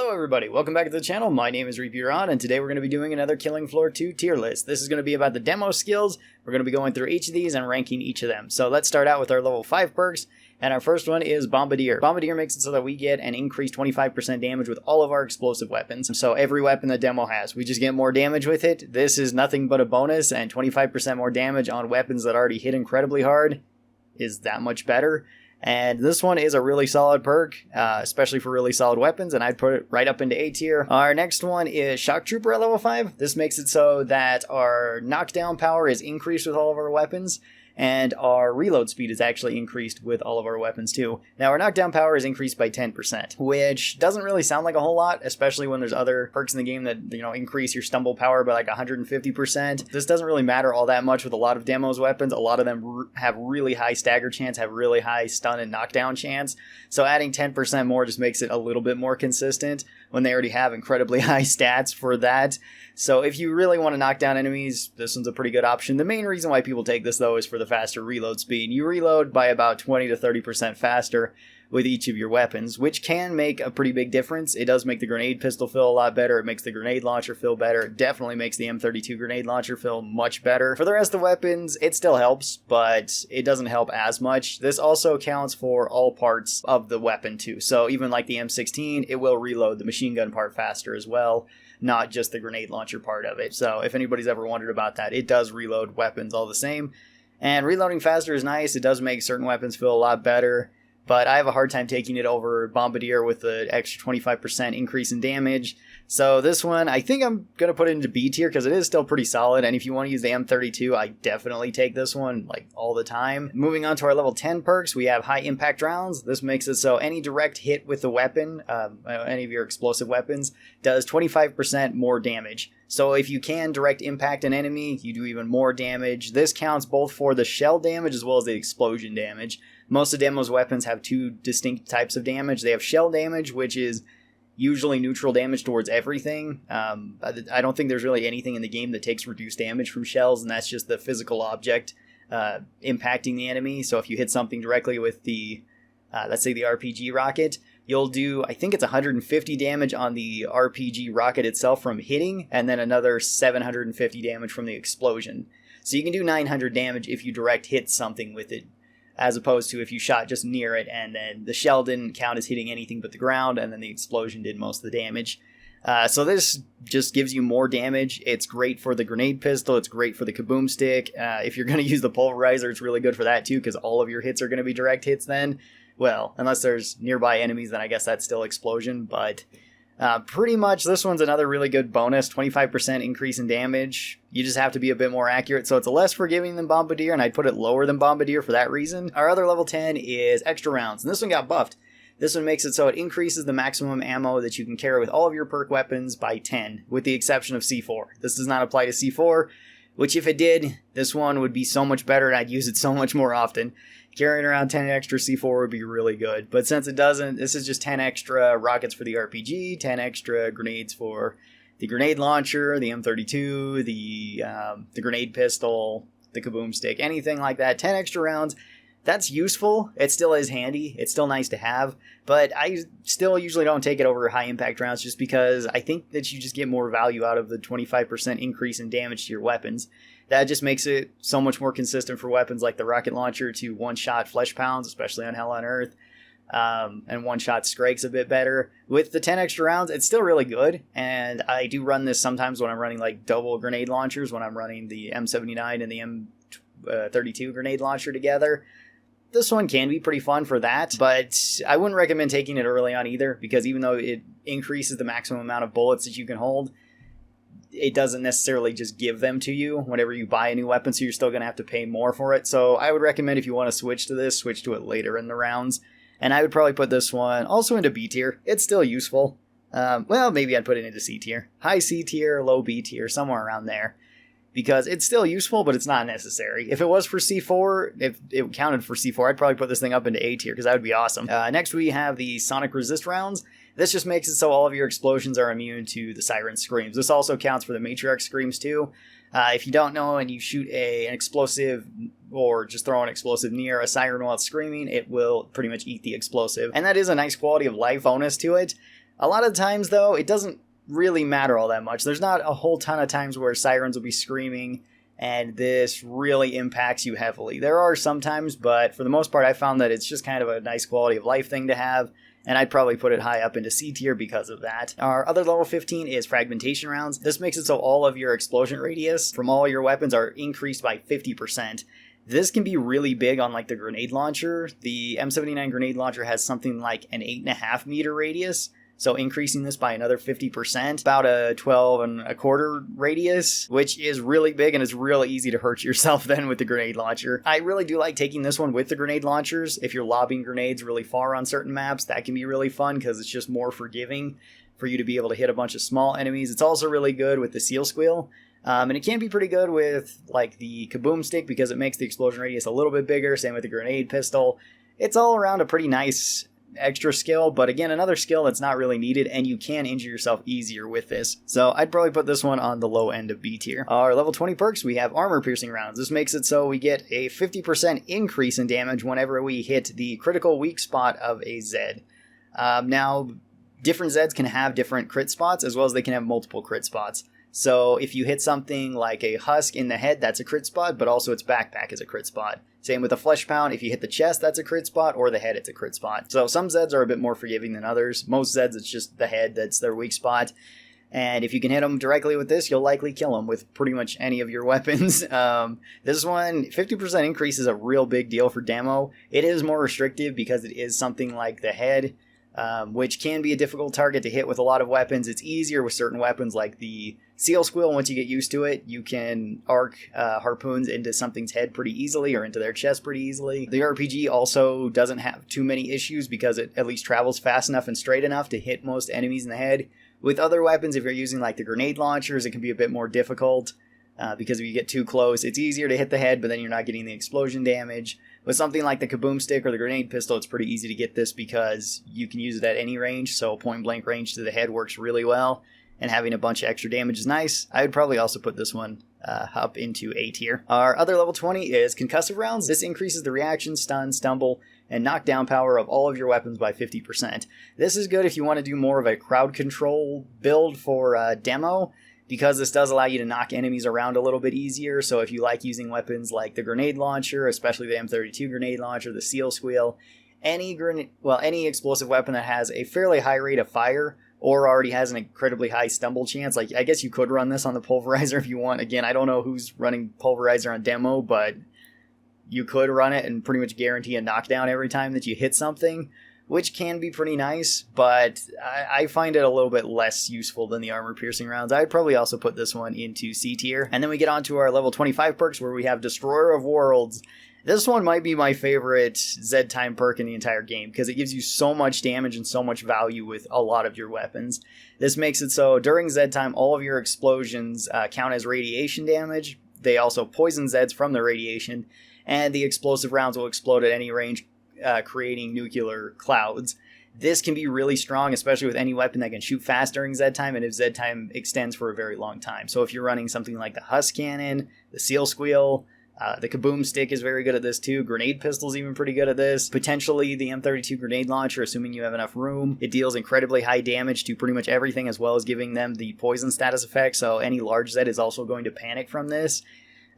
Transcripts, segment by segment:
Hello everybody, welcome back to the channel. My name is Repeateron, and today we're going to be doing another Killing Floor 2 tier list. This is going to be about the demo skills. We're going to be going through each of these and ranking each of them. So let's start out with our level 5 perks, and our first one is Bombardier. Bombardier makes it so that we get an increased 25% damage with all of our explosive weapons. So every weapon the demo has, we just get more damage with it. This is nothing but a bonus, and 25% more damage on weapons that already hit incredibly hard is that much better. And this one is a really solid perk, especially for really solid weapons, and I'd put it right up into A tier. Our next one is Shock Trooper at level 5. This makes it so that our knockdown power is increased with all of our weapons, and our reload speed is actually increased with all of our weapons too. Now our knockdown power is increased by 10%, which doesn't really sound like a whole lot, especially when there's other perks in the game that, increase your stumble power by like 150%. This doesn't really matter all that much with a lot of demos weapons. A lot of them have really high stagger chance, have really high stun and knockdown chance. So adding 10% more just makes it a little bit more consistent when they already have incredibly high stats for that. So if you really want to knock down enemies, this one's a pretty good option. The main reason why people take this though is for the faster reload speed. You reload by about 20 to 30% faster with each of your weapons, which can make a pretty big difference. It does make the grenade pistol feel a lot better. It makes the grenade launcher feel better. It definitely makes the M32 grenade launcher feel much better. For the rest of the weapons, it still helps, but it doesn't help as much. This also counts for all parts of the weapon too. So even like the M16, it will reload the machine gun part faster as well, not just the grenade launcher part of it. So if anybody's ever wondered about that, it does reload weapons all the same. And reloading faster is nice. It does make certain weapons feel a lot better, but I have a hard time taking it over Bombardier with the extra 25% increase in damage. So this one, I think I'm going to put it into B tier because it is still pretty solid. And if you want to use the M32, I definitely take this one like all the time. Moving on to our level 10 perks, we have high impact rounds. This makes it so any direct hit with the weapon, any of your explosive weapons, does 25% more damage. So if you can direct impact an enemy, you do even more damage. This counts both for the shell damage as well as the explosion damage. Most of Demo's weapons have two distinct types of damage. They have shell damage, which is usually neutral damage towards everything. I don't think there's really anything in the game that takes reduced damage from shells, and that's just the physical object impacting the enemy. So if you hit something directly with the, let's say the RPG rocket, you'll do, I think it's 150 damage on the RPG rocket itself from hitting, and then another 750 damage from the explosion. So you can do 900 damage if you direct hit something with it, as opposed to if you shot just near it and then the shell didn't count as hitting anything but the ground and then the explosion did most of the damage. So this just gives you more damage. It's great for the grenade pistol. It's great for the kaboom stick. If you're going to use the pulverizer, it's really good for that too, because all of your hits are going to be direct hits then. Well, unless there's nearby enemies, then I guess that's still explosion, but pretty much this one's another really good bonus, 25% increase in damage. You just have to be a bit more accurate, so it's less forgiving than Bombardier, and I'd put it lower than Bombardier for that reason. Our other level 10 is extra rounds, and this one got buffed. This one makes it so it increases the maximum ammo that you can carry with all of your perk weapons by 10, with the exception of C4. This does not apply to C4, which if it did, this one would be so much better and I'd use it so much more often. Carrying around 10 extra C4 would be really good, but since it doesn't, this is just 10 extra rockets for the RPG, 10 extra grenades for the grenade launcher, the M32, the grenade pistol, the kaboom stick, anything like that. 10 extra rounds. That's useful. It still is handy. It's still nice to have, but I still usually don't take it over high impact rounds just because I think that you just get more value out of the 25% increase in damage to your weapons. That just makes it so much more consistent for weapons like the rocket launcher to one-shot flesh pounds, especially on Hell on Earth, and one-shot strikes a bit better. With the 10 extra rounds, it's still really good, and I do run this sometimes when I'm running like double grenade launchers, when I'm running the M79 and the M32 grenade launcher together. This one can be pretty fun for that, but I wouldn't recommend taking it early on either, because even though it increases the maximum amount of bullets that you can hold, it doesn't necessarily just give them to you whenever you buy a new weapon, so you're still going to have to pay more for it. So I would recommend if you want to switch to this, switch to it later in the rounds. And I would probably put this one also into B tier. It's still useful. Well, maybe I'd put it into C tier. High C tier, low B tier, somewhere around there. Because it's still useful, but it's not necessary. If it was for C4, if it counted for C4, I'd probably put this thing up into A tier, because that would be awesome. Next we have the Sonic Resist rounds. This just makes it so all of your explosions are immune to the Siren Screams. This also counts for the Matriarch Screams too. If you don't know and you shoot an explosive or just throw an explosive near a siren while it's screaming, it will pretty much eat the explosive. And that is a nice quality of life bonus to it. A lot of times, though, it doesn't really matter all that much. There's not a whole ton of times where sirens will be screaming, and this really impacts you heavily. There are some times, but for the most part, I found that it's just kind of a nice quality of life thing to have, and I'd probably put it high up into C tier because of that. Our other level 15 is fragmentation rounds. This makes it so all of your explosion radius from all your weapons are increased by 50%. This can be really big on like the grenade launcher. The M79 grenade launcher has something like an 8.5 meter radius. So increasing this by another 50%, about a 12.25 radius, which is really big, and it's really easy to hurt yourself then with the grenade launcher. I really do like taking this one with the grenade launchers. If you're lobbing grenades really far on certain maps, that can be really fun because it's just more forgiving for you to be able to hit a bunch of small enemies. It's also really good with the seal squeal. And it can be pretty good with like the kaboom stick because it makes the explosion radius a little bit bigger. Same with the grenade pistol. It's all around a pretty nice extra skill, but again, another skill that's not really needed, and you can injure yourself easier with this. So I'd probably put this one on the low end of B tier. Our level 20 perks, we have armor piercing rounds. This makes it so we get a 50% increase in damage whenever we hit the critical weak spot of a Zed. Now, different Zeds can have different crit spots, as well as they can have multiple crit spots. So if you hit something like a husk in the head, that's a crit spot, but also its backpack is a crit spot. Same with a flesh pound. If you hit the chest, that's a crit spot, or the head, it's a crit spot. So some Zeds are a bit more forgiving than others. Most Zeds, it's just the head that's their weak spot. And if you can hit them directly with this, you'll likely kill them with pretty much any of your weapons. This one, 50% increase is a real big deal for demo. It is more restrictive because it is something like the head, which can be a difficult target to hit with a lot of weapons. It's easier with certain weapons like the seal squeal. Once you get used to it, you can arc harpoons into something's head pretty easily or into their chest pretty easily. The RPG also doesn't have too many issues because it at least travels fast enough and straight enough to hit most enemies in the head. With other weapons, if you're using like the grenade launchers, it can be a bit more difficult because if you get too close, it's easier to hit the head, but then you're not getting the explosion damage. With something like the kaboom stick or the grenade pistol, it's pretty easy to get this because you can use it at any range, so point blank range to the head works really well, and having a bunch of extra damage is nice. I would probably also put this one up into A tier. Our other level 20 is concussive rounds. This increases the reaction, stun, stumble, and knockdown power of all of your weapons by 50%. This is good if you want to do more of a crowd control build for demo, because this does allow you to knock enemies around a little bit easier. So if you like using weapons like the grenade launcher, especially the M32 grenade launcher, the seal squeal, any explosive weapon that has a fairly high rate of fire or already has an incredibly high stumble chance, like I guess you could run this on the pulverizer if you want. Again, I don't know who's running pulverizer on demo, but you could run it and pretty much guarantee a knockdown every time that you hit something, which can be pretty nice, but I find it a little bit less useful than the armor-piercing rounds. I'd probably also put this one into C tier. And then we get on to our level 25 perks, where we have Destroyer of Worlds. This one might be my favorite Z-time perk in the entire game, because it gives you so much damage and so much value with a lot of your weapons. This makes it so during Z-time, all of your explosions count as radiation damage. They also poison Zeds from the radiation, and the explosive rounds will explode at any range, creating nuclear clouds. This can be really strong, especially with any weapon that can shoot fast during Z-time, and if Z-time extends for a very long time. So if you're running something like the Husk Cannon, the Seal Squeal, the Kaboom Stick is very good at this too. Grenade Pistol's even pretty good at this. Potentially the M32 Grenade Launcher, assuming you have enough room. It deals incredibly high damage to pretty much everything, as well as giving them the poison status effect, so any large Z is also going to panic from this.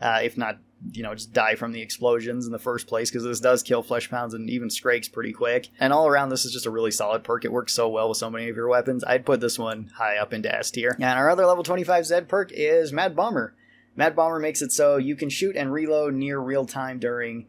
If not, just die from the explosions in the first place, because this does kill flesh pounds and even Scrakes pretty quick. And all around, this is just a really solid perk. It works so well with so many of your weapons. I'd put this one high up into S tier. And our other level 25 Z perk is Mad Bomber. Mad Bomber makes it so you can shoot and reload near real time during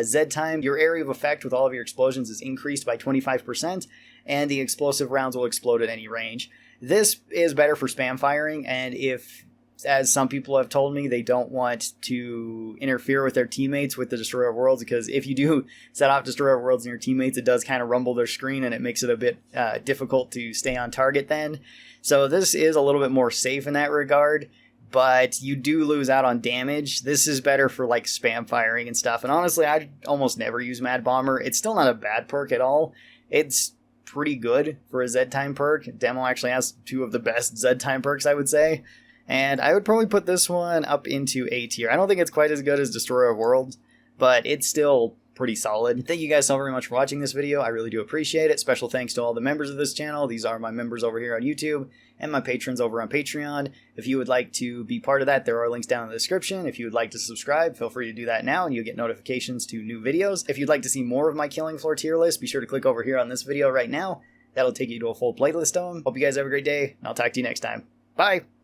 Z time. Your area of effect with all of your explosions is increased by 25%, and the explosive rounds will explode at any range. This is better for spam firing, and if, as some people have told me, they don't want to interfere with their teammates with the Destroyer of Worlds, because if you do set off Destroyer of Worlds in your teammates, it does kind of rumble their screen, and it makes it a bit difficult to stay on target then. So this is a little bit more safe in that regard, but you do lose out on damage. This is better for like spam firing and stuff, and honestly, I almost never use Mad Bomber. It's still not a bad perk at all. It's pretty good for a Z-time perk. Demo actually has two of the best Z-time perks, I would say. And I would probably put this one up into A tier. I don't think it's quite as good as Destroyer of Worlds, but it's still pretty solid. Thank you guys so very much for watching this video. I really do appreciate it. Special thanks to all the members of this channel. These are my members over here on YouTube and my patrons over on Patreon. If you would like to be part of that, there are links down in the description. If you would like to subscribe, feel free to do that now and you'll get notifications to new videos. If you'd like to see more of my Killing Floor tier list, be sure to click over here on this video right now. That'll take you to a full playlist of them. Hope you guys have a great day, and I'll talk to you next time. Bye!